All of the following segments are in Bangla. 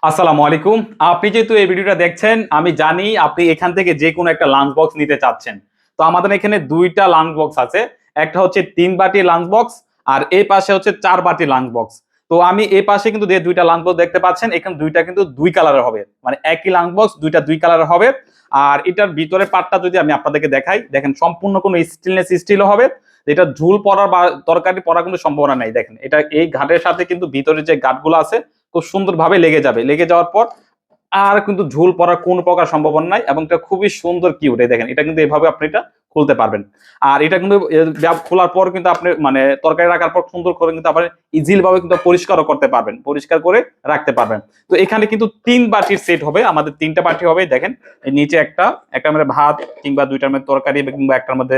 আসসালামু আলাইকুম। আপনি যেহেতু এই ভিডিওটা দেখছেন, আমি জানি আপনি এখান থেকে যে কোনো একটা লাঞ্চ বক্স নিতে চাচ্ছেন। তো আমাদের এখানে দুইটা লাঞ্চ বক্স আছে। একটা হচ্ছে ৩ বাটি লাঞ্চ বক্স, আর এই পাশে হচ্ছে ৪ বাটি লাঞ্চ বক্স। তো আমি এই পাশে কিন্তু যে দুইটা লাঞ্চ বক্স দেখতে পাচ্ছেন, এখানে দুইটা কিন্তু দুই কালারের হবে, মানে একই লাঞ্চ বক্স দুইটা দুই কালারের হবে। আর এটার ভিতরের পার্টটা যদি আমি আপনাদেরকে দেখাই, দেখেন সম্পূর্ণ কোনো স্টেনলেস স্টিলও হবে। এটা ঝুল পড়ার বা তরকারি পড়ার কোনো সম্ভাবনা নাই। দেখেন এটা এই ঘাটের সাথে কিন্তু ভিতরে যে গাঁটগুলো আছে খুব সুন্দরভাবে লেগে যাবে। লেগে যাওয়ার পর আর কিন্তু ঝুল পড়ার কোনো প্রকার সম্ভাবনা নাই, এবং এটা খুবই সুন্দর কিউট। এই দেখেন এটা কিন্তু এভাবে আপনি এটা খুলতে পারবেন। আর এটা কিন্তু খোলার পর কিন্তু আপনি মানে তরকারি রাখার পর সুন্দর করে কিন্তু আপনি ইজিলি ভাবে কিন্তু পরিষ্কারও করতে পারবেন, পরিষ্কার করে রাখতে পারবেন। তো এখানে কিন্তু ৩ বাটির সেট হবে, আমাদের ৩টা বাটি হবে। দেখেন এই নিচে একটার মধ্যে ভাত কিংবা দুইটার মধ্যে তরকারি কিংবা একটার মধ্যে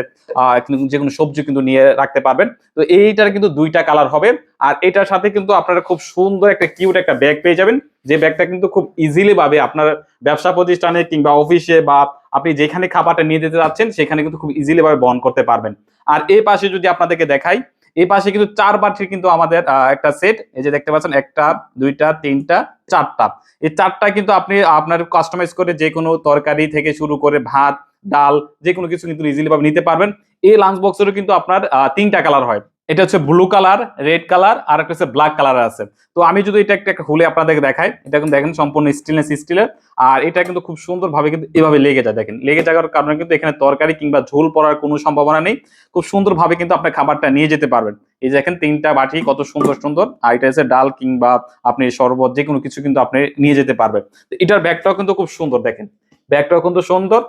যে কোনো সবজি কিন্তু নিয়ে রাখতে পারবেন। তো এইটার কিন্তু দুইটা কালার হবে। আর এটার সাথে কিন্তু আপনারা খুব সুন্দর একটা কিউট একটা ব্যাগ পেয়ে যাবেন, যে ব্যাগটা কিন্তু খুব ইজিলি ভাবে আপনার ব্যবসা প্রতিষ্ঠানে কিংবা অফিসে বা আপনি যেখানে খাবারটা নিয়ে যেতে যাচ্ছেন সেখানে কিন্তু খুব ইজিলি ভাবে বহন করতে পারবেন। আর এই পাশে যদি আপনাদেরকে দেখাই, এই পাশে কিন্তু ৪ বাটির কিন্তু আমাদের একটা সেট, এই যে দেখতে পাচ্ছেন একটা, দুইটা, তিনটা, চারটা। এই চারটা কিন্তু আপনি আপনার কাস্টমাইজ করে যে কোনো তরকারি থেকে শুরু করে ভাত, ডাল যে কোনো কিছু কিন্তু ইজিলি ভাবে নিতে পারবেন। এই লাঞ্চ বক্সেরও কিন্তু আপনার ৩টা কালার হয়। এটা হচ্ছে ব্লু কালার, রেড কালার, আর একটা হচ্ছে ব্ল্যাক কালার আছে। তো আমি যদি এটা একটা খুলে আপনাদেরকে দেখাই, এটা কিন্তু দেখেন সম্পূর্ণ স্টেনলেস স্টিলের। আর এটা কিন্তু খুব সুন্দরভাবে কিন্তু এভাবে লেগে যায়। দেখেন লেগে যাওয়ার কারণে কিন্তু এখানে তরকারি কিংবা ঝোল পড়ার কোনো সম্ভাবনা নেই। খুব সুন্দরভাবে কিন্তু আপনার খাবারটা নিয়ে যেতে পারবেন। এই দেখেন ৩টা বাটি কত সুন্দর সুন্দর। আর এটা হচ্ছে ডাল কিংবা আপনি শরবত যে কোনো কিছু কিন্তু আপনি নিয়ে যেতে পারবেন। তো এটার ব্যাগটাও কিন্তু খুব সুন্দর। দেখেন ব্যাগটাও কিন্তু সুন্দর।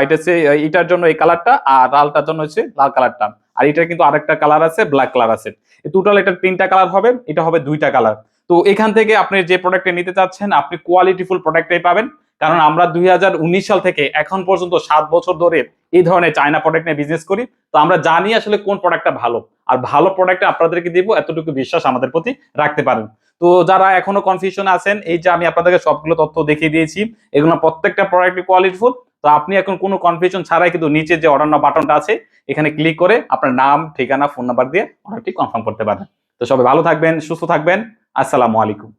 এটা হচ্ছে এটার জন্য এই কালারটা, আর ডালটার জন্য হচ্ছে লাল কালারটা। আর এটার কিন্তু আরেকটা কালার আছে, ব্ল্যাক কালার আছে। টোটাল এটা ৩টা কালার হবে, এটা হবে 2টা কালার। তো এখান থেকে আপনি যে প্রোডাক্টটা নিতে চাচ্ছেন আপনি কোয়ালিটিফুল প্রোডাক্টটাই পাবেন। কারণ আমরা ২০১৯ সাল থেকে এখন পর্যন্ত ৭ বছর ধরে এই ধরনের চায়না প্রোডাক্ট নিয়ে বিজনেস করি। তো আমরা জানি আসলে কোন প্রোডাক্টটা ভালো, আর ভালো প্রোডাক্ট আপনাদেরকে দিব, এতটুকু বিশ্বাস আমাদের প্রতি রাখতে পারেন। তো যারা এখনো কনফিউশন আছেন, এই যে আমি আপনাদেরকে সবগুলো তথ্য দেখিয়ে দিয়েছি, এগুলো প্রত্যেকটা প্রোডাক্টই কোয়ালিটিফুল। তো আপনি এখন কোনো কনফিউশন ছাড়াই কিন্তু নিচে যে অর্ডার নাও বাটনটা আছে, এখানে ক্লিক করে আপনার নাম, ঠিকানা, ফোন নাম্বার দিয়ে অর্ডারটি কনফার্ম করতে পারেন। তো সবাই ভালো থাকবেন, সুস্থ থাকবেন। আসসালামু আলাইকুম।